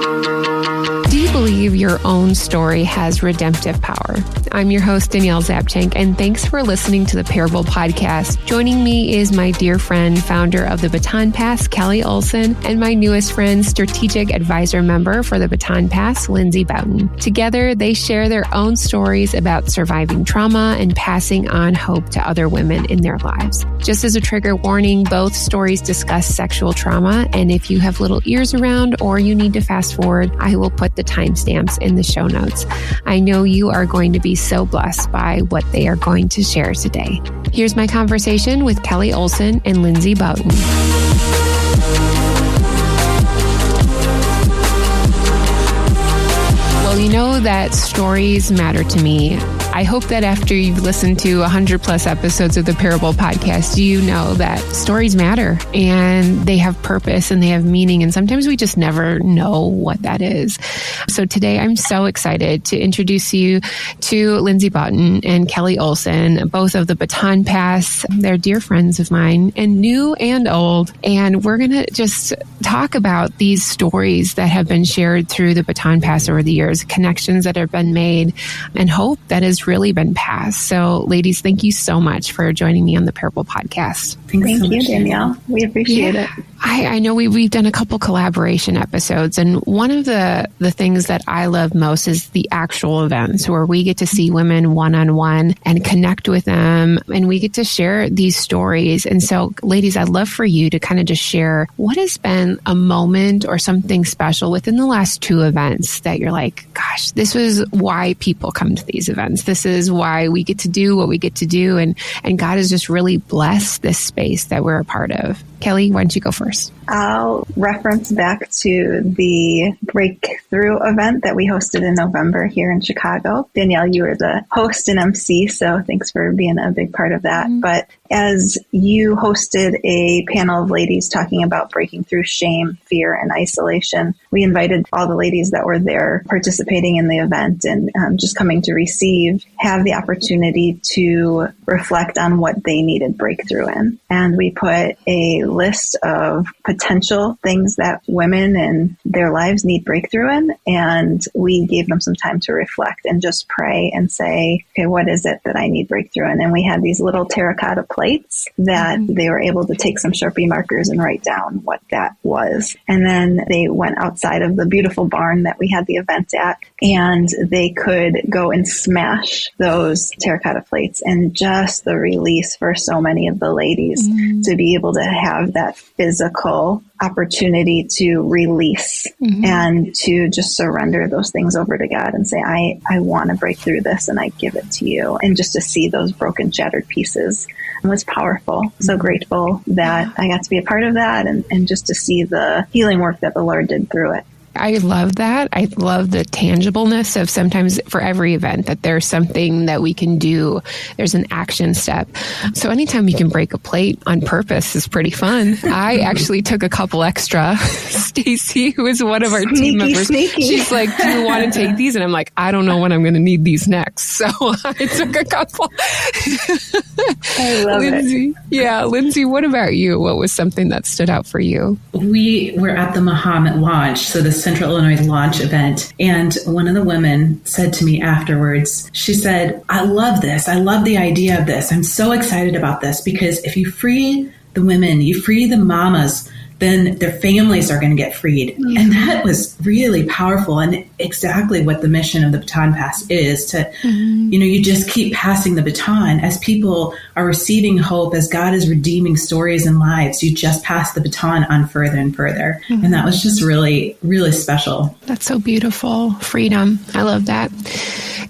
Do you believe your own story has redemptive power? I'm your host, Danielle Zapchenk, and thanks for listening to the Parable Podcast. Joining me is my dear friend, founder of the Baton Pass, Kelly Olson, and my newest friend, strategic advisor member for the Baton Pass, Lindsay Boughton. Together, they share their own stories about surviving trauma and passing on hope to other women in their lives. Just as a trigger warning, both stories discuss sexual trauma, and if you have little ears around or you need to fast forward, I will put the timestamps in the show notes. I know you are going to be so blessed by what they are going to share today. Here's my conversation with Kelly Olson and Lindsay Boughton. Well, you know that stories matter to me. I hope that after you've listened to 100 plus episodes of the Parable Podcast, you know that stories matter and they have purpose and they have meaning. And sometimes we just never know what that is. So today I'm so excited to introduce you to Lindsay Boughton and Kelly Olson, both of the Baton Pass. They're dear friends of mine and new and old. And we're going to just talk about these stories that have been shared through the Baton Pass over the years, connections that have been made, and hope that has really been passed. So ladies, thank you so much for joining me on the Parable Podcast. Thank you, Danielle. We appreciate it. I know we've done a couple collaboration episodes, and one of the things that I love most is the actual events where we get to see women one-on-one and connect with them, and we get to share these stories. And so, ladies, I'd love for you to kind of just share what has been a moment or something special within the last two events that you're like, gosh, this was why people come to these events. This is why we get to do what we get to do, and God has just really blessed this space that we're a part of. Kelly, why don't you go first? I'll reference back to the breakthrough event that we hosted in November here in Chicago. Danielle, you were the host and MC, so thanks for being a big part of that. Mm-hmm. But as you hosted a panel of ladies talking about breaking through shame, fear, and isolation, we invited all the ladies that were there participating in the event and just coming to receive, have the opportunity to reflect on what they needed breakthrough in. And we put a list of potential things that women in their lives need breakthrough in. And we gave them some time to reflect and just pray and say, okay, what is it that I need breakthrough in? And we had these little terracotta plates that they were able to take some Sharpie markers and write down what that was. And then they went outside of the beautiful barn that we had the event at, and they could go and smash those terracotta plates. And just the release for so many of the ladies to be able to have that physical opportunity to release and to just surrender those things over to God and say, I want to break through this and I give it to you. And just to see those broken, shattered pieces was powerful. So grateful that I got to be a part of that and just to see the healing work that the Lord did through it. I love that. I love the tangibleness of sometimes for every event that there's something that we can do. There's an action step. So anytime you can break a plate on purpose is pretty fun. I actually took a couple extra. Stacy, who is one of our team members, she's like, do you want to take these? And I'm like, I don't know when I'm going to need these next. So I took a couple. I love Lindsay, it. Yeah. Lindsay, what about you? What was something that stood out for you? We were at the Muhammad launch, so the Central Illinois launch event, and one of the women said to me afterwards, she said, I love this. I love the idea of this. I'm so excited about this because if you free the women, you free the mamas, then their families are going to get freed. Mm-hmm. And that was really powerful and exactly what the mission of the Baton Pass is to, you just keep passing the baton as people are receiving hope, as God is redeeming stories and lives. You just pass the baton on further and further. Mm-hmm. And that was just really, really special. That's so beautiful. Freedom. I love that.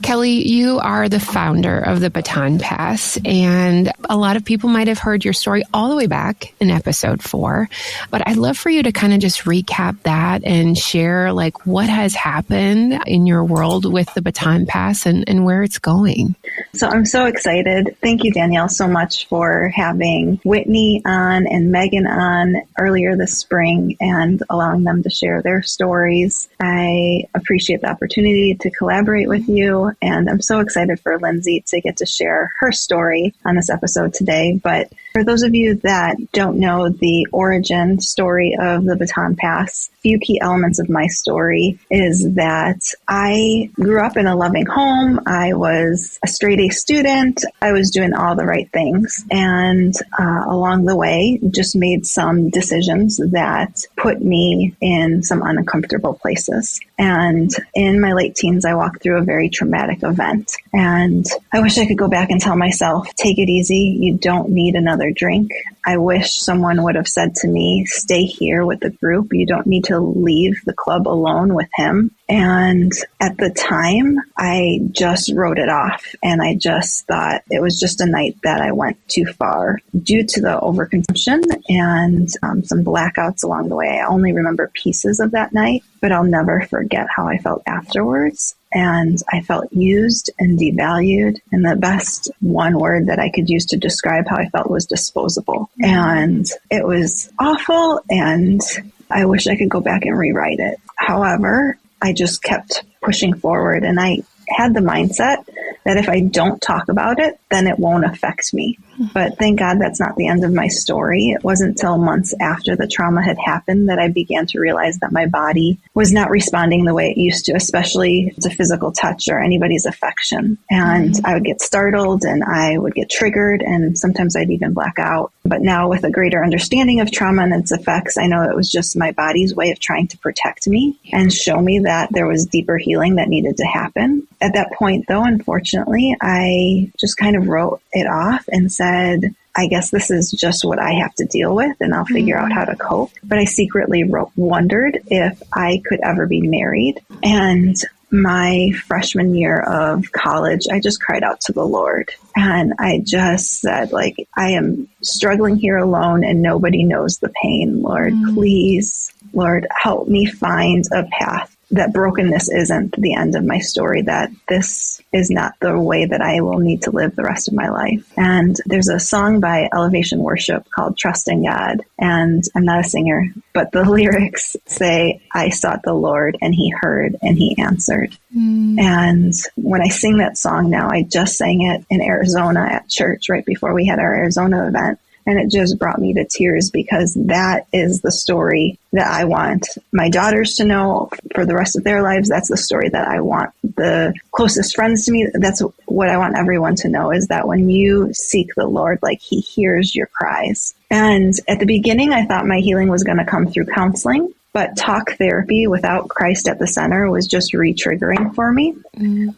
Kelly, you are the founder of the Baton Pass, and a lot of people might have heard your story all the way back in episode 4, but I'd love for you to kind of just recap that and share like what has happened in your world with the Baton Pass and where it's going. So I'm so excited. Thank you, Danielle, so much for having Whitney on and Megan on earlier this spring and allowing them to share their stories. I appreciate the opportunity to collaborate with you. And I'm so excited for Lindsay to get to share her story on this episode today. But For those of you that don't know the origin story of the Baton Pass, a few key elements of my story is that I grew up in a loving home. I was a straight A student. I was doing all the right things. And along the way, just made some decisions that put me in some uncomfortable places. And in my late teens, I walked through a very traumatic event. And I wish I could go back and tell myself, take it easy. You don't need another drink. I wish someone would have said to me, stay here with the group. You don't need to leave the club alone with him. And at the time, I just wrote it off. And I just thought it was just a night that I went too far due to the overconsumption and some blackouts along the way. I only remember pieces of that night, but I'll never forget how I felt afterwards. And I felt used and devalued. And the best one word that I could use to describe how I felt was disposable. And it was awful. And I wish I could go back and rewrite it. However, I just kept pushing forward. And I had the mindset that if I don't talk about it, then it won't affect me. But thank God that's not the end of my story. It wasn't until months after the trauma had happened that I began to realize that my body was not responding the way it used to, especially to physical touch or anybody's affection. And I would get startled and I would get triggered and sometimes I'd even black out. But now with a greater understanding of trauma and its effects, I know it was just my body's way of trying to protect me and show me that there was deeper healing that needed to happen. At that point, though, unfortunately, I just kind of wrote it off and said, I guess this is just what I have to deal with and I'll figure out how to cope. But I secretly wondered if I could ever be married. And my freshman year of college, I just cried out to the Lord. And I just said, like, I am struggling here alone and nobody knows the pain. Lord, please, Lord, help me find a path. That brokenness isn't the end of my story, that this is not the way that I will need to live the rest of my life. And there's a song by Elevation Worship called Trust in God. And I'm not a singer, but the lyrics say, I sought the Lord and he heard and he answered. And when I sing that song now, I just sang it in Arizona at church right before we had our Arizona event. And it just brought me to tears because that is the story that I want my daughters to know for the rest of their lives. That's the story that I want the closest friends to me. That's what I want everyone to know, is that when you seek the Lord, like, he hears your cries. And at the beginning, I thought my healing was going to come through counseling. But talk therapy without Christ at the center was just re-triggering for me.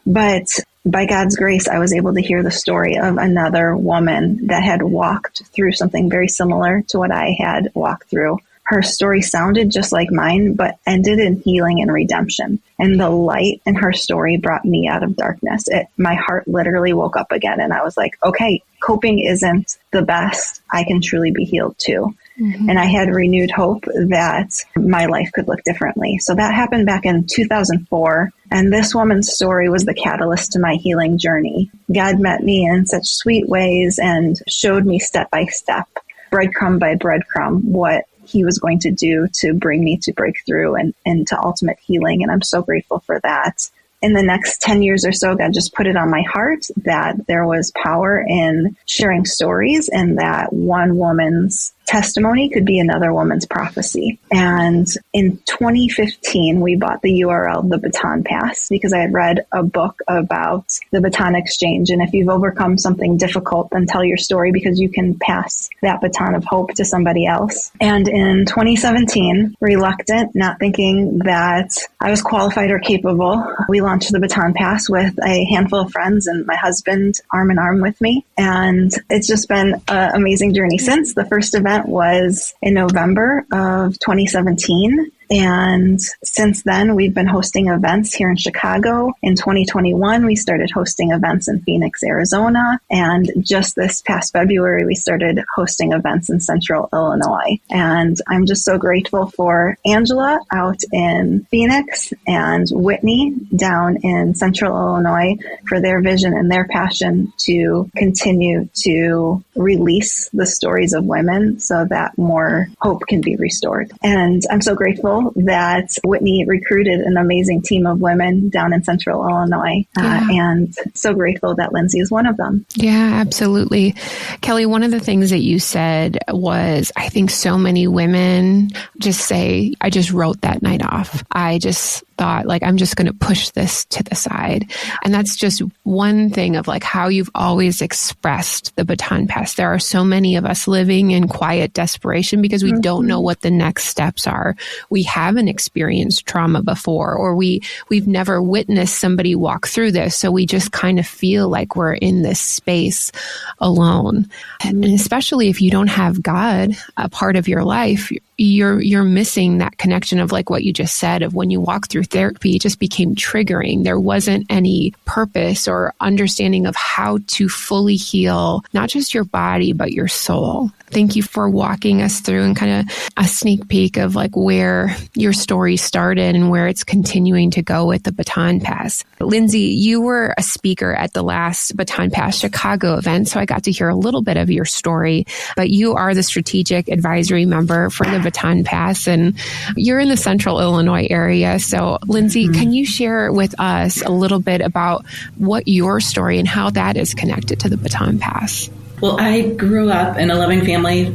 But by God's grace, I was able to hear the story of another woman that had walked through something very similar to what I had walked through. Her story sounded just like mine, but ended in healing and redemption. And the light in her story brought me out of darkness. My heart literally woke up again. And I was like, okay, coping isn't the best. I can truly be healed too. And I had renewed hope that my life could look differently. So that happened back in 2004. And this woman's story was the catalyst to my healing journey. God met me in such sweet ways and showed me step by step, breadcrumb by breadcrumb, what he was going to do to bring me to breakthrough and to ultimate healing. And I'm so grateful for that. In the next 10 years or so, God just put it on my heart that there was power in sharing stories and that one woman's testimony could be another woman's prophecy. And in 2015, we bought the URL, the Baton Pass, because I had read a book about the baton exchange. And if you've overcome something difficult, then tell your story because you can pass that baton of hope to somebody else. And in 2017, reluctant, not thinking that I was qualified or capable, we launched the Baton Pass with a handful of friends and my husband arm in arm with me. And it's just been an amazing journey since. The first event was in November of 2017. And since then, we've been hosting events here in Chicago. In 2021, we started hosting events in Phoenix, Arizona. And just this past February, we started hosting events in Central Illinois. And I'm just so grateful for Angela out in Phoenix and Whitney down in Central Illinois for their vision and their passion to continue to release the stories of women so that more hope can be restored. And I'm so grateful grateful that Whitney recruited an amazing team of women down in Central Illinois. And so grateful that Lindsay is one of them. Yeah, absolutely. Kelly, one of the things that you said was, I think so many women just say, I just wrote that night off. I just thought, like, I'm just going to push this to the side. And that's just one thing of like how you've always expressed the Baton Pass. There are so many of us living in quiet desperation because we don't know what the next steps are. We haven't experienced trauma before, or we've never witnessed somebody walk through this. So we just kind of feel like we're in this space alone. And especially if you don't have God a part of your life, you're missing that connection of like what you just said of when you walk through therapy, it just became triggering. There wasn't any purpose or understanding of how to fully heal, not just your body, but your soul. Thank you for walking us through and kind of a sneak peek of like where your story started and where it's continuing to go with the Baton Pass. Lindsay, you were a speaker at the last Baton Pass Chicago event, so I got to hear a little bit of your story, but you are the strategic advisory member for the Baton Pass, and you're in the Central Illinois area. So Lindsay, can you share with us a little bit about what your story and how that is connected to the Baton Pass? Well, I grew up in a loving family,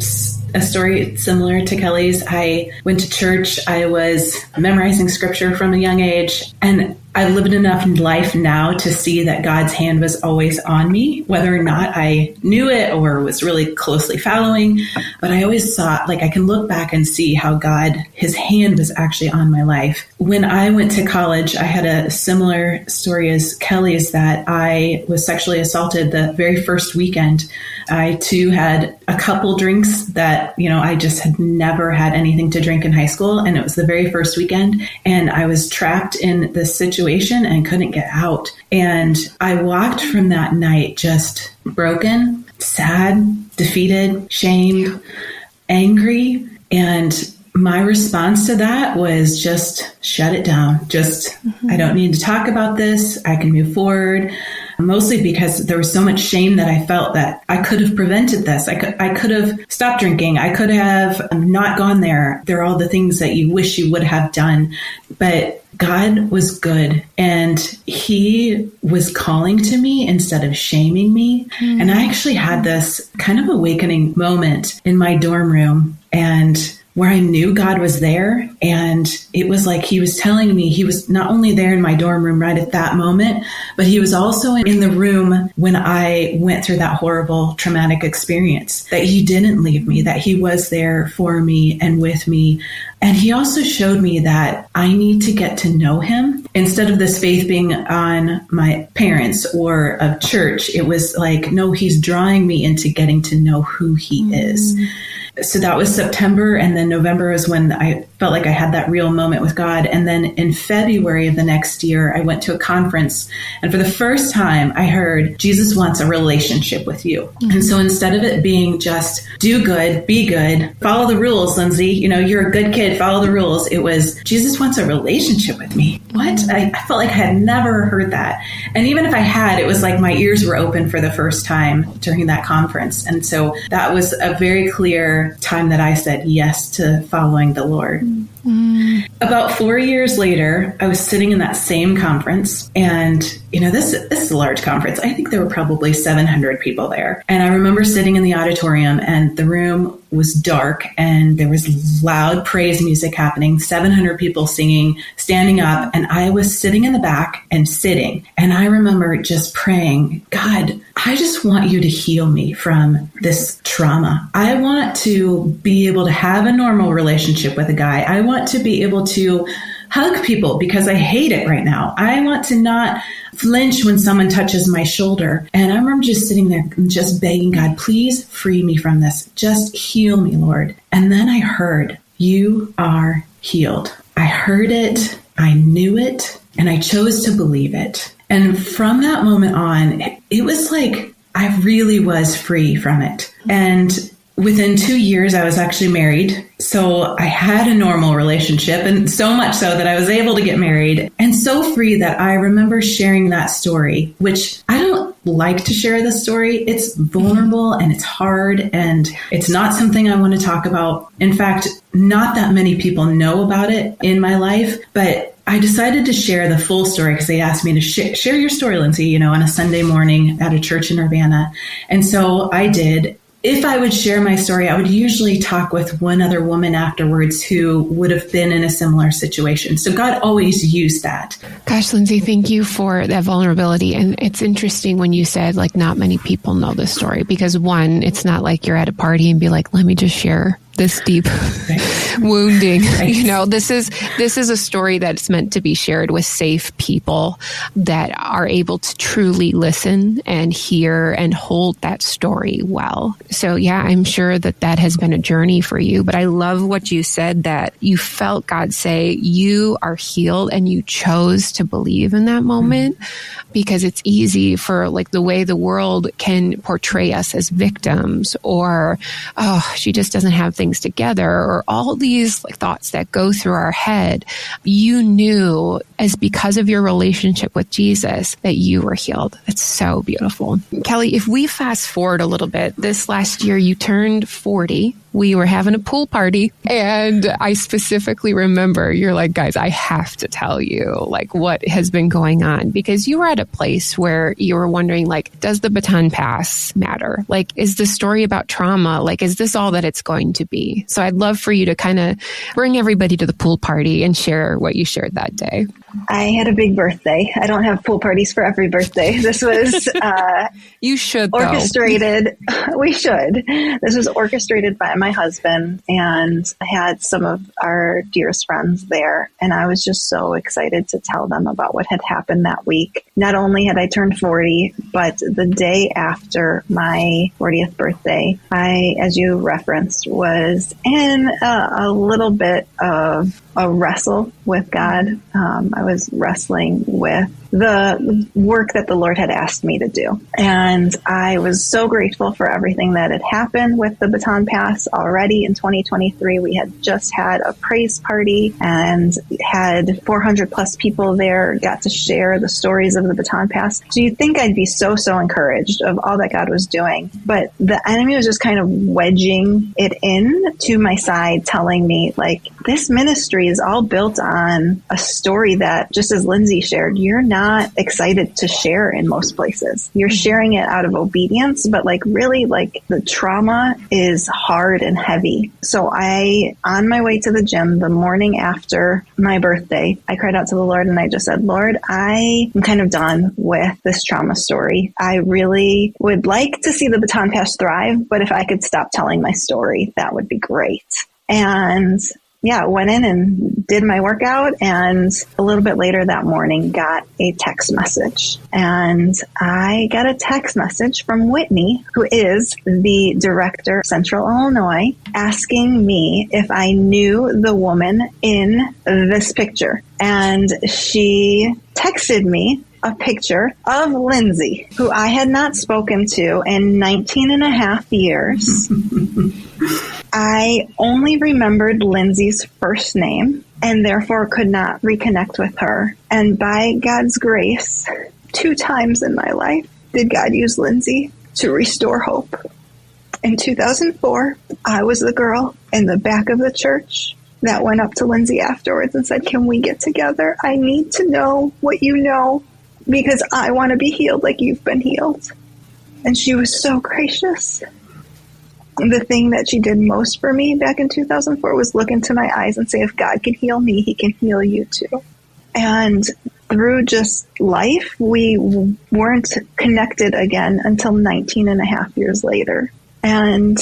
a story similar to Kelly's. I went to church. I was memorizing scripture from a young age, and I lived enough life now to see that God's hand was always on me, whether or not I knew it or was really closely following. But I always thought, like, I can look back and see how God, his hand was actually on my life. When I went to college, I had a similar story as Kelly's, that I was sexually assaulted the very first weekend. I too had a couple drinks that, I just had never had anything to drink in high school. And it was the very first weekend. And I was trapped in this situation and couldn't get out. And I walked from that night just broken, sad, defeated, shamed, angry. And my response to that was just shut it down. I don't need to talk about this. I can move forward. Mostly because there was so much shame that I felt that I could have prevented this. I could have stopped drinking. I could have not gone there. There are all the things that you wish you would have done. But God was good, and he was calling to me instead of shaming me. And I actually had this kind of awakening moment in my dorm room, and where I knew God was there. And it was like he was telling me he was not only there in my dorm room right at that moment, but he was also in the room when I went through that horrible traumatic experience, that he didn't leave me, that he was there for me and with me. And he also showed me that I need to get to know him. Instead of this faith being on my parents or of church, it was like, no, he's drawing me into getting to know who he is. So that was September, and then November was when I felt like I had that real moment with God. And then in February of the next year, I went to a conference, and for the first time I heard Jesus wants a relationship with you. And so instead of it being just do good, be good, follow the rules, Lindsay, you're a good kid, follow the rules. It was Jesus wants a relationship with me. What? I felt like I had never heard that. And even if I had, it was like my ears were open for the first time during that conference. And so that was a very clear time that I said yes to following the Lord. About 4 years later, I was sitting in that same conference, and this is a large conference. I think there were probably 700 people there. And I remember sitting in the auditorium, and the room was dark, and there was loud praise music happening, 700 people singing, standing up, and I was sitting in the back and sitting. And I remember just praying, God, I just want you to heal me from this trauma. I want to be able to have a normal relationship with a guy. I want to be able to hug people because I hate it right now. I want to not flinch when someone touches my shoulder. And I remember just sitting there and just begging God, please free me from this. Just heal me, Lord. And then I heard, you are healed. I heard it, I knew it, and I chose to believe it. And from that moment on, it was like I really was free from it. And within 2 years, I was actually married. So I had a normal relationship, and so much so that I was able to get married, and so free that I remember sharing that story, which I don't like to share this story. It's vulnerable and it's hard and it's not something I want to talk about. In fact, not that many people know about it in my life, but I decided to share the full story because they asked me to share your story, Lindsay, on a Sunday morning at a church in Urbana. And so I did. If I would share my story, I would usually talk with one other woman afterwards who would have been in a similar situation. So God always used that. Gosh, Lindsay, thank you for that vulnerability. And it's interesting when you said, like, not many people know this story because, one, it's not like you're at a party and be like, let me just share this deep wounding. This is a story that's meant to be shared with safe people that are able to truly listen and hear and hold that story well. So yeah, I'm sure that has been a journey for you, but I love what you said, that you felt God say you are healed and you chose to believe in that moment, because it's easy for, like, the way the world can portray us as victims, or, oh, she just doesn't have things together, or all these thoughts that go through our head. You knew, as because of your relationship with Jesus, that you were healed. It's so beautiful. Kelly, if we fast forward a little bit, this last year you turned 40. We were having a pool party, and I specifically remember you're like, guys, I have to tell you, like, what has been going on, because you were at a place where you were wondering, like, does the Baton Pass matter? Like, is the story about trauma? Like, is this all that it's going to be? So I'd love for you to kind of bring everybody to the pool party and share what you shared that day. I had a big birthday. I don't have pool parties for every birthday. This was you should orchestrated. We should. This was orchestrated by my husband, and I had some of our dearest friends there. And I was just so excited to tell them about what had happened that week. Not only had I turned 40, but the day after my 40th birthday, I, as you referenced, was in a little bit of a wrestle with God. I was wrestling with the work that the Lord had asked me to do. And I was so grateful for everything that had happened with the Baton Pass already in 2023. We had just had a praise party and had 400 plus people there, got to share the stories of the Baton Pass. So you'd think I'd be so encouraged of all that God was doing. But the enemy was just kind of wedging it in to my side, telling me, like, this ministry is all built on a story that, just as Lindsay shared, you're not excited to share in most places. You're sharing it out of obedience, but really the trauma is hard and heavy. So on my way to the gym the morning after my birthday, I cried out to the Lord and I just said, Lord, I am kind of done with this trauma story. I really would like to see the Baton Pass thrive, but if I could stop telling my story, that would be great. And yeah, went in and did my workout, and a little bit later that morning got a text message. And I got a text message from Whitney, who is the director of Central Illinois, asking me if I knew the woman in this picture. And she texted me a picture of Lindsay, who I had not spoken to in 19 and a half years. I only remembered Lindsay's first name and therefore could not reconnect with her. And by God's grace, 2 times in my life did God use Lindsay to restore hope. In 2004, I was the girl in the back of the church that went up to Lindsay afterwards and said, can we get together? I need to know what you know, because I want to be healed like you've been healed. And she was so gracious. The thing that she did most for me back in 2004 was look into my eyes and say, if God can heal me, he can heal you too. And through just life, we weren't connected again until 19 and a half years later. And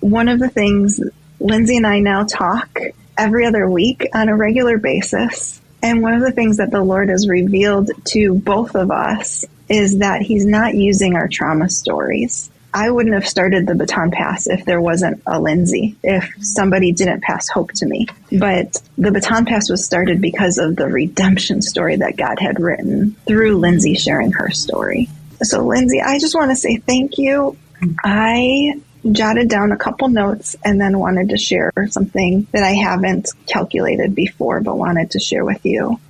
one of the things, Lindsay and I now talk every other week on a regular basis. And one of the things that the Lord has revealed to both of us is that he's not using our trauma stories. I wouldn't have started the Baton Pass if there wasn't a Lindsay, if somebody didn't pass hope to me. But the Baton Pass was started because of the redemption story that God had written through Lindsay sharing her story. So Lindsay, I just want to say thank you. I jotted down a couple notes and then wanted to share something that I haven't calculated before, but wanted to share with you.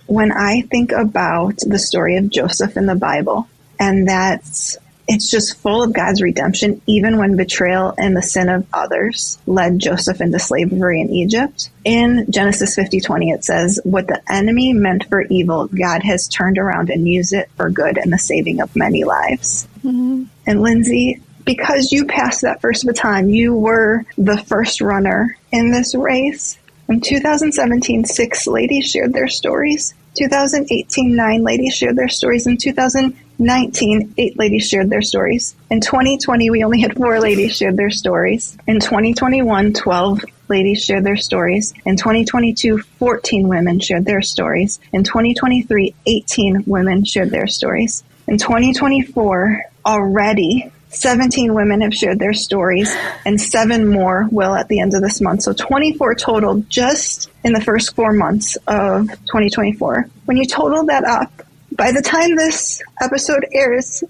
When I think about the story of Joseph in the Bible, and that's it's just full of God's redemption, even when betrayal and the sin of others led Joseph into slavery in Egypt. In Genesis 50:20, it says, what the enemy meant for evil, God has turned around and used it for good in the saving of many lives. Mm-hmm. And Lindsay, because you passed that first baton, you were the first runner in this race. In 2017, 6 ladies shared their stories. 2018, 9 ladies shared their stories. In 2019, 8 ladies shared their stories. In 2020, we only had 4 ladies shared their stories. In 2021, 12 ladies shared their stories. In 2022, 14 women shared their stories. In 2023, 18 women shared their stories. In 2024, already 17 women have shared their stories, and 7 more will at the end of this month. So 24 total just in the first 4 months of 2024. When you total that up, by the time this episode airs,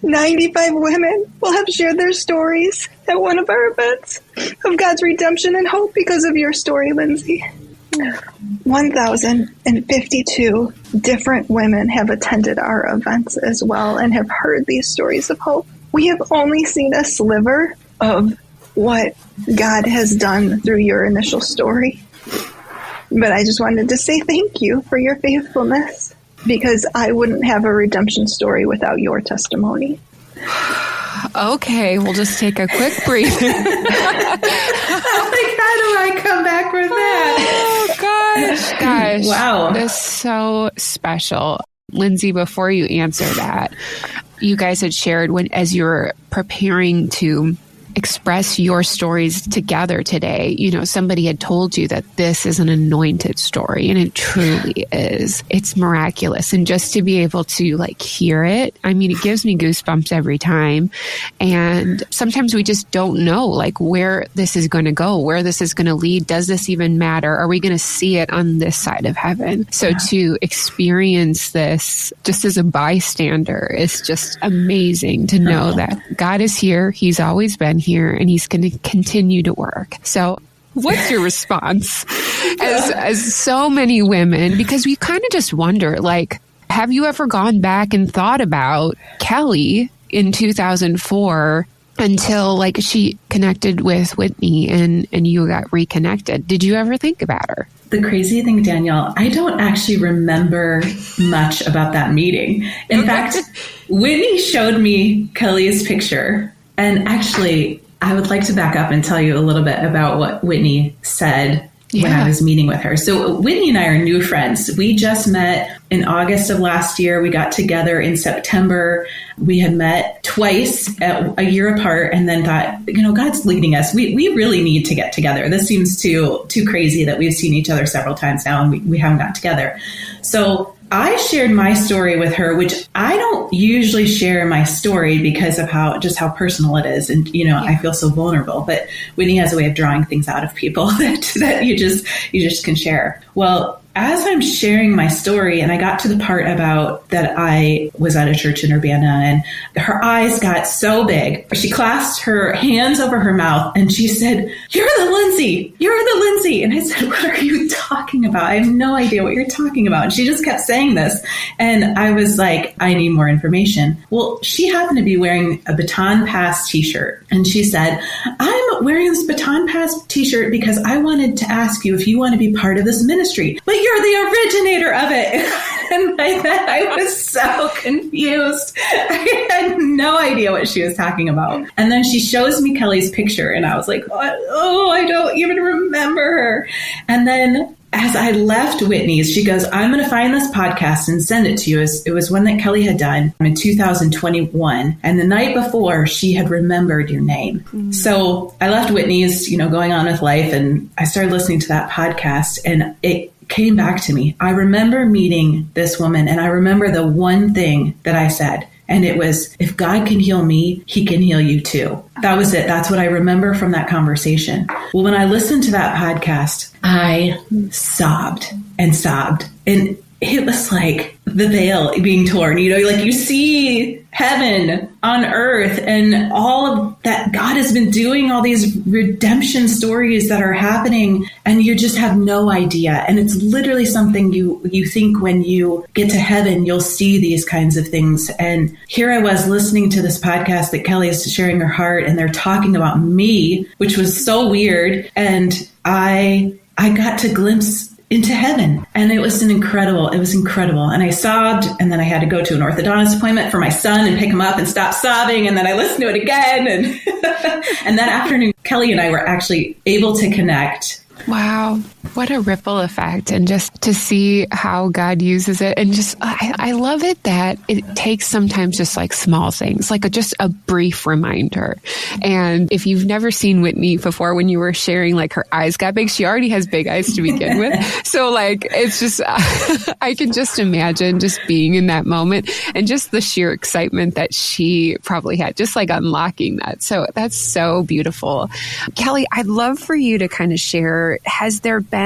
95 women will have shared their stories at one of our events of God's redemption and hope because of your story, Lindsay. 1,052 different women have attended our events as well and have heard these stories of hope. We have only seen a sliver of what God has done through your initial story. But I just wanted to say thank you for your faithfulness, because I wouldn't have a redemption story without your testimony. Okay, we'll just take a quick breather. How do I come back with that? Oh, gosh. Wow. That's so special. Lindsay, before you answer that, you guys had shared as you were preparing to express your stories together today, somebody had told you that this is an anointed story, and it truly is. It's miraculous. And just to be able to hear it, it gives me goosebumps every time. And sometimes we just don't know where this is going to go, where this is going to lead. Does this even matter? Are we going to see it on this side of heaven? So to experience this just as a bystander is just amazing to know that God is here. He's always been here, and he's going to continue to work. So what's your response as so many women, because we kind of just wonder, have you ever gone back and thought about Kelly in 2004 until she connected with Whitney and you got reconnected? Did you ever think about her? The crazy thing, Danielle, I don't actually remember much about that meeting. In fact, Whitney showed me Kelly's picture. And actually, I would like to back up and tell you a little bit about what Whitney said when I was meeting with her. So Whitney and I are new friends. We just met in August of last year. We got together in September. We had met twice a year apart, and then thought, God's leading us. We really need to get together. This seems too crazy that we've seen each other several times now and we haven't got together. So I shared my story with her, which I don't usually share my story because of how personal it is. And, I feel so vulnerable, but Whitney has a way of drawing things out of people that you just can share. Well, as I'm sharing my story, and I got to the part about that I was at a church in Urbana, and her eyes got so big. She clasped her hands over her mouth and she said, "You're the Lindsay! You're the Lindsay!" And I said, "What are you talking about? I have no idea what you're talking about." And she just kept saying this. And I was like, I need more information. Well, she happened to be wearing a Baton Pass t-shirt. And she said, "I'm wearing this Baton Pass t-shirt because I wanted to ask you if you want to be part of this ministry. But you're the originator of it." And by that, I was so confused. I had no idea what she was talking about. And then she shows me Kelly's picture, and I was like, oh, I don't even remember her. And then as I left Whitney's, she goes, "I'm going to find this podcast and send it to you." It was one that Kelly had done in 2021. And the night before, she had remembered your name. Mm. So I left Whitney's, going on with life, and I started listening to that podcast, and it came back to me. I remember meeting this woman, and I remember the one thing that I said. And it was, if God can heal me, he can heal you too. That was it. That's what I remember from that conversation. Well, when I listened to that podcast, I sobbed and sobbed. And it was like the veil being torn, like you see heaven on earth and all of that. God has been doing all these redemption stories that are happening and you just have no idea. And it's literally something you think when you get to heaven, you'll see these kinds of things. And here I was listening to this podcast that Kelly is sharing her heart, and they're talking about me, which was so weird. And I got to glimpse into heaven. And it was incredible. And I sobbed, and then I had to go to an orthodontist appointment for my son and pick him up and stop sobbing. And then I listened to it again. And, and that afternoon, Kelly and I were actually able to connect. Wow. What a ripple effect. And just to see how God uses it. And just, I love it that it takes sometimes just like small things, like just a brief reminder. And if you've never seen Whitney before, when you were sharing, like her eyes got big, she already has big eyes to begin with. So like, it's just, I can just imagine just being in that moment and just the sheer excitement that she probably had, just like unlocking that. So that's so beautiful. Kelly, I'd love for you to kind of share, has there been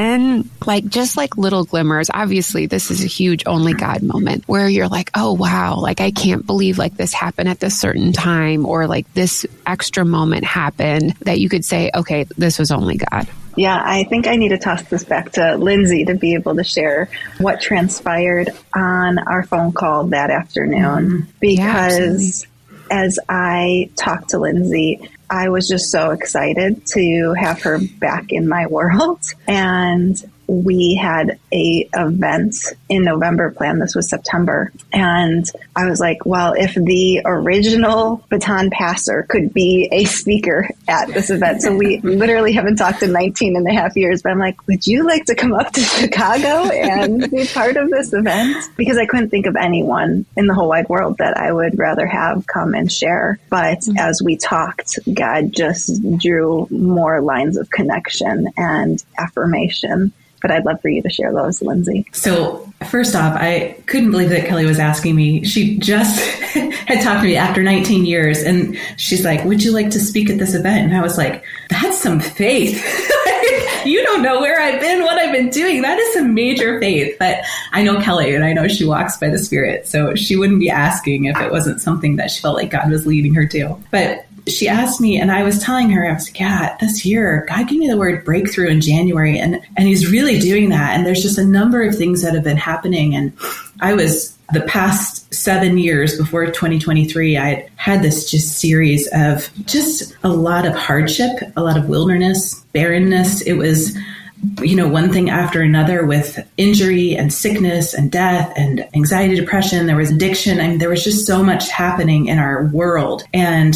just little glimmers? Obviously, this is a huge only God moment where you're like, oh, wow, like I can't believe like this happened at this certain time, or like this extra moment happened that you could say, okay, this was only God. Yeah, I think I need to toss this back to Lindsay to be able to share what transpired on our phone call that afternoon. Because as I talked to Lindsay, I was just so excited to have her back in my world. And we had a event in November planned. This was September. And I was like, well, if the original Baton Passer could be a speaker at this event. So we literally haven't talked in 19 and a half years, but I'm like, would you like to come up to Chicago and be part of this event? Because I couldn't think of anyone in the whole wide world that I would rather have come and share. But as we talked, God just drew more lines of connection and affirmation. But I'd love for you to share those, Lindsay. So first off, I couldn't believe that Kelly was asking me. She just had talked to me after 19 years. And she's like, would you like to speak at this event? And I was like, that's some faith. You don't know where I've been, what I've been doing. That is some major faith. But I know Kelly, and I know she walks by the Spirit. So she wouldn't be asking if it wasn't something that she felt like God was leading her to. But she asked me, and I was telling her, I was like, yeah, this year, God gave me the word breakthrough in January, and he's really doing that. And there's just a number of things that have been happening. And I was, the past 7 years before 2023, I had this just series of just a lot of hardship, a lot of wilderness, barrenness. It was, one thing after another, with injury and sickness and death and anxiety, depression. There was addiction. I mean, there was just so much happening in our world. And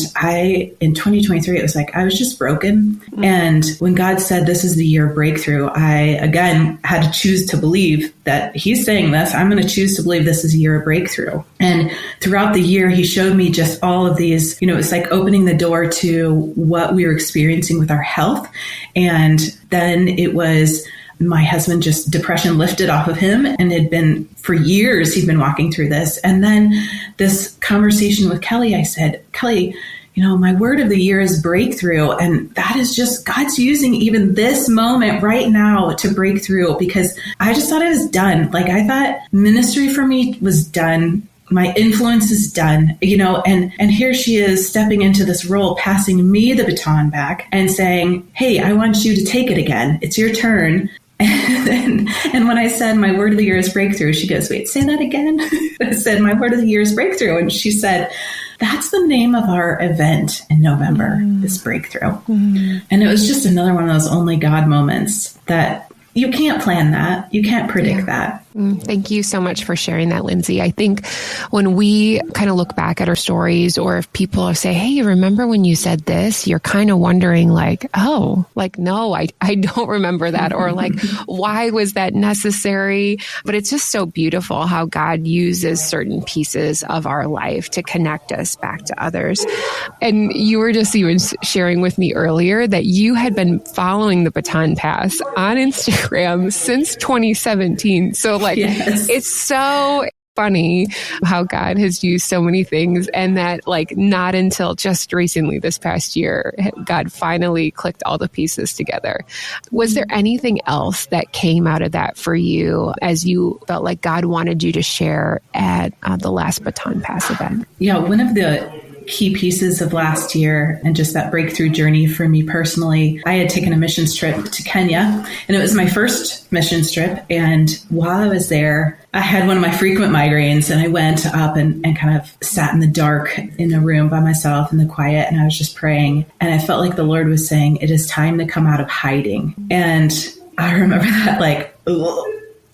in 2023, it was like, I was just broken. And when God said, this is the year of breakthrough, I, again, had to choose to believe that he's saying this. I'm going to choose to believe this is a year of breakthrough. And throughout the year, he showed me just all of these, it's like opening the door to what we were experiencing with our health. And then it was my husband, just depression lifted off of him, and had been for years, he'd been walking through this. And then this conversation with Kelly, I said, Kelly, my word of the year is breakthrough. And that is just God's using even this moment right now to break through, because I just thought it was done. Like, I thought ministry for me was done. My influence is done, and here she is stepping into this role, passing me the baton back and saying, hey, I want you to take it again. It's your turn. And when I said my word of the year is breakthrough, she goes, wait, say that again. I said, my word of the year is breakthrough. And she said, that's the name of our event in November, this breakthrough. And it was just another one of those only God moments that you can't plan that. You can't predict that. Thank you so much for sharing that, Lindsay. I think when we kind of look back at our stories, or if people say, hey, remember when you said this, you're kind of wondering like, oh, like, no, I don't remember that. Or like, why was that necessary? But it's just so beautiful how God uses certain pieces of our life to connect us back to others. And you were just even sharing with me earlier that you had been following the Baton Pass on Instagram since 2017. So like, yes. It's so funny how God has used so many things, and that like not until just recently this past year, God finally clicked all the pieces together. Was there anything else that came out of that for you as you felt like God wanted you to share at the last Baton Pass event? Yeah, one of the key pieces of last year and just that breakthrough journey for me personally, I had taken a missions trip to Kenya, and it was my first missions trip. And while I was there, I had one of my frequent migraines, and I went up and kind of sat in the dark in a room by myself in the quiet, and I was just praying. And I felt like the Lord was saying, it is time to come out of hiding. And I remember that like,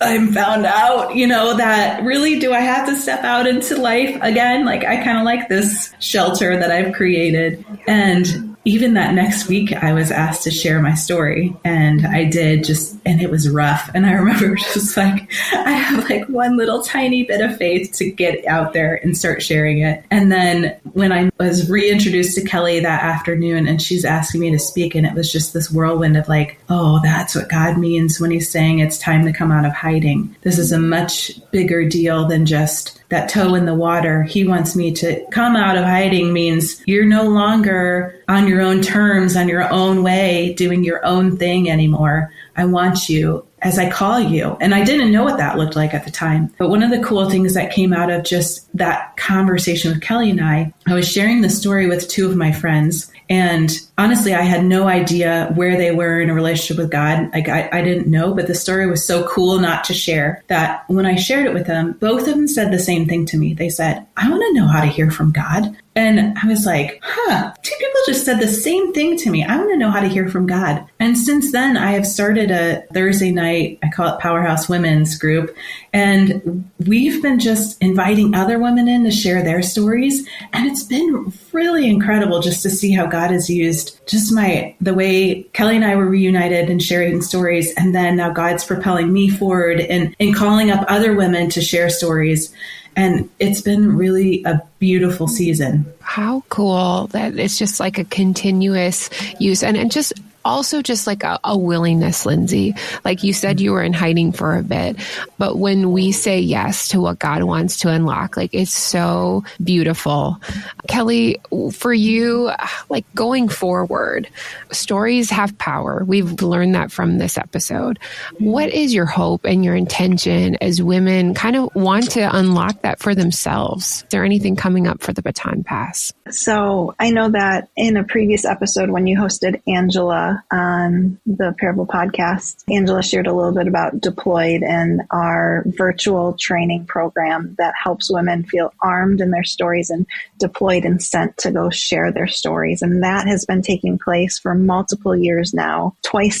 I'm found out, that really, do I have to step out into life again? Like, I kind of like this shelter that I've created. And even that next week, I was asked to share my story, and I did and it was rough. And I remember just like, I have like one little tiny bit of faith to get out there and start sharing it. And then when I was reintroduced to Kelly that afternoon, and she's asking me to speak, and it was just this whirlwind of like, oh, that's what God means when he's saying it's time to come out of hiding. This is a much bigger deal than just that toe in the water. He wants me to come out of hiding means you're no longer on your own terms, on your own way, doing your own thing anymore. I want you as I call you. And I didn't know what that looked like at the time. But one of the cool things that came out of just that conversation with Kelly and I was sharing the story with two of my friends. And honestly, I had no idea where they were in a relationship with God. Like I didn't know, but the story was so cool not to share that when I shared it with them, both of them said the same thing to me. They said, I want to know how to hear from God. And I was like, two people just said the same thing to me. I want to know how to hear from God. And since then, I have started a Thursday night, I call it Powerhouse Women's group. And we've been just inviting other women in to share their stories. And it's been really incredible just to see how God has used just the way Kelly and I were reunited and sharing stories. And then now God's propelling me forward and calling up other women to share stories. And it's been really a beautiful season. How cool that it's just like a continuous use and just also just like a willingness, Lindsay. Like you said, you were in hiding for a bit, but when we say yes to what God wants to unlock, like it's so beautiful. Kelly, for you, like going forward, stories have power. We've learned that from this episode. What is your hope and your intention as women kind of want to unlock that for themselves? Is there anything coming up for the Baton Pass? So I know that in a previous episode when you hosted Angela on the Parable podcast, Angela shared a little bit about Deployed and our virtual training program that helps women feel armed in their stories and deployed and sent to go share their stories. And that has been taking place for multiple years now,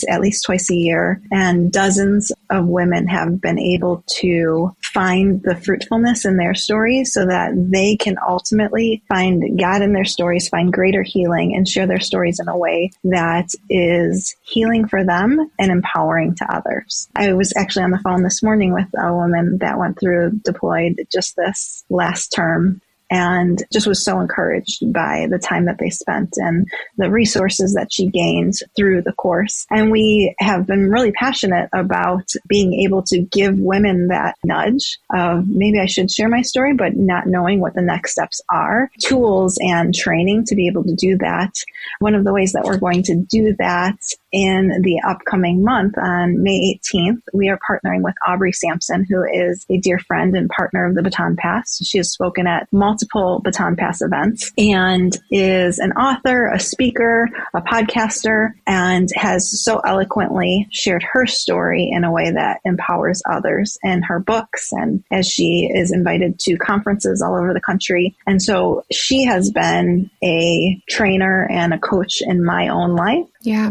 at least twice a year. And dozens of women have been able to find the fruitfulness in their stories so that they can ultimately find God in their stories, find greater healing, and share their stories in a way that is healing for them and empowering to others. I was actually on the phone this morning with a woman that went through Deployed just this last term, and just was so encouraged by the time that they spent and the resources that she gained through the course. And we have been really passionate about being able to give women that nudge of maybe I should share my story, but not knowing what the next steps are, tools and training to be able to do that. One of the ways that we're going to do that in the upcoming month on May 18th, we are partnering with Aubrey Sampson, who is a dear friend and partner of the Baton Pass. She has spoken at multiple Baton Pass events and is an author, a speaker, a podcaster, and has so eloquently shared her story in a way that empowers others in her books and as she is invited to conferences all over the country. And so she has been a trainer and a coach in my own life. Yeah.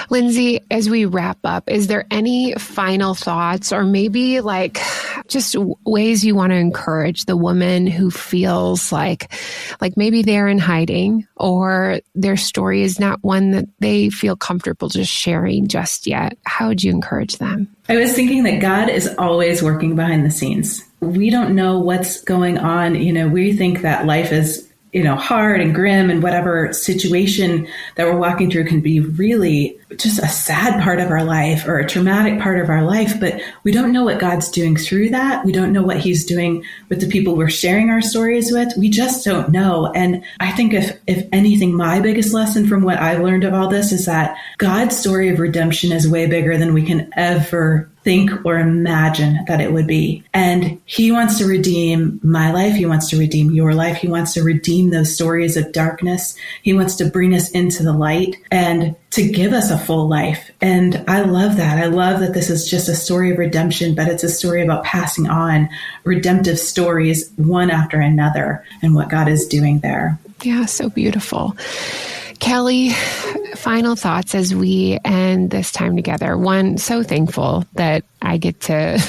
Lindsay, as we wrap up, is there any final thoughts or maybe like just ways you want to encourage the woman who feels like maybe they're in hiding or their story is not one that they feel comfortable just sharing just yet? How would you encourage them? I was thinking that God is always working behind the scenes. We don't know what's going on. We think that life is hard and grim, and whatever situation that we're walking through can be really just a sad part of our life or a traumatic part of our life, but we don't know what God's doing through that. We don't know what he's doing with the people we're sharing our stories with. We just don't know. And I think if anything, my biggest lesson from what I've learned of all this is that God's story of redemption is way bigger than we can ever think or imagine that it would be. And he wants to redeem my life. He wants to redeem your life. He wants to redeem those stories of darkness. He wants to bring us into the light and to give us a full life. And I love that. I love that this is just a story of redemption, but it's a story about passing on redemptive stories one after another and what God is doing there. Yeah, so beautiful. Kelly, final thoughts as we end this time together. One, so thankful that I get to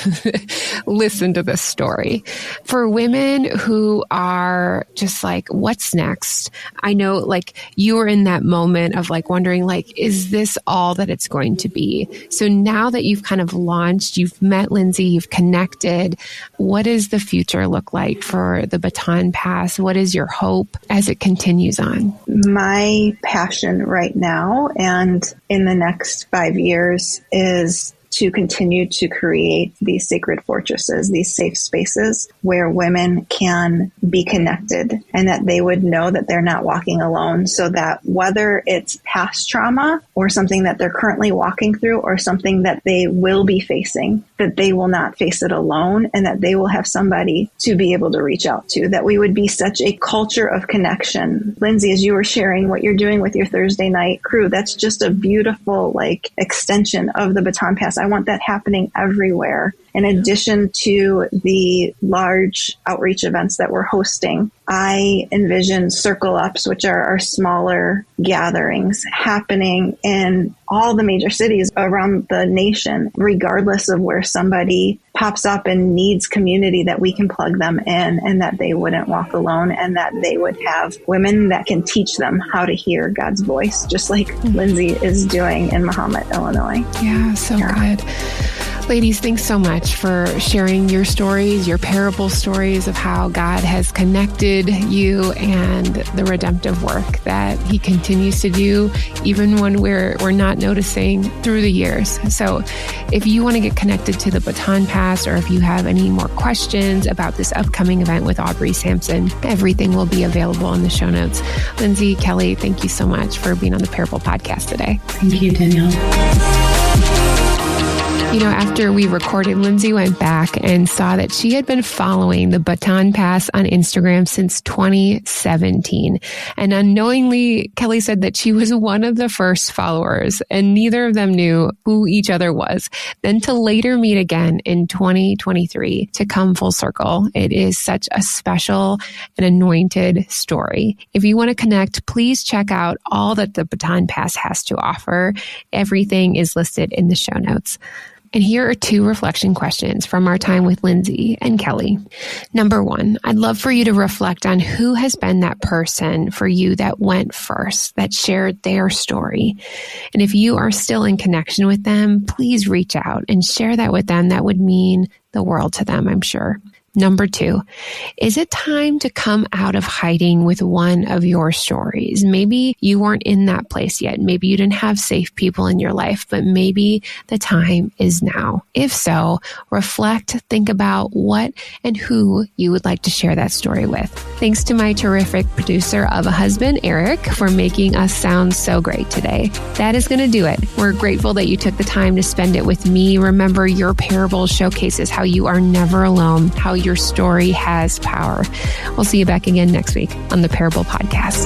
listen to this story. For women who are just like, what's next? I know like you were in that moment of like wondering like, is this all that it's going to be? So now that you've kind of launched, you've met Lindsay, you've connected, what does the future look like for the Baton Pass? What is your hope as it continues on? My passion right now and in the next 5 years is to continue to create these sacred fortresses, these safe spaces where women can be connected and that they would know that they're not walking alone, so that whether it's past trauma or something that they're currently walking through or something that they will be facing, that they will not face it alone and that they will have somebody to be able to reach out to, that we would be such a culture of connection. Lindsay, as you were sharing what you're doing with your Thursday night crew, that's just a beautiful like extension of the Baton Pass. I want that happening everywhere. In addition to the large outreach events that we're hosting, I envision circle ups, which are our smaller gatherings, happening in all the major cities around the nation, regardless of where somebody pops up and needs community, that we can plug them in and that they wouldn't walk alone and that they would have women that can teach them how to hear God's voice, just like Lindsay is doing in Mahomet, Illinois. Yeah, so good. Ladies, thanks so much for sharing your stories, your parable stories of how God has connected you and the redemptive work that he continues to do, even when we're not noticing through the years. So if you want to get connected to the Baton Pass, or if you have any more questions about this upcoming event with Aubrey Sampson, everything will be available in the show notes. Lindsay, Kelly, thank you so much for being on the Parable Podcast today. Thank you, Danielle. You know, after we recorded, Lindsay went back and saw that she had been following the Baton Pass on Instagram since 2017. And unknowingly, Kelly said that she was one of the first followers, and neither of them knew who each other was. Then to later meet again in 2023 to come full circle. It is such a special and anointed story. If you want to connect, please check out all that the Baton Pass has to offer. Everything is listed in the show notes. And here are 2 reflection questions from our time with Lindsay and Kelly. Number 1, I'd love for you to reflect on who has been that person for you that went first, that shared their story. And if you are still in connection with them, please reach out and share that with them. That would mean the world to them, I'm sure. Number 2, is it time to come out of hiding with one of your stories? Maybe you weren't in that place yet. Maybe you didn't have safe people in your life, but maybe the time is now. If so, reflect, think about what and who you would like to share that story with. Thanks to my terrific producer of a husband, Eric, for making us sound so great today. That is going to do it. We're grateful that you took the time to spend it with me. Remember, your parable showcases how you are never alone, how your story has power. We'll see you back again next week on the Parable Podcast.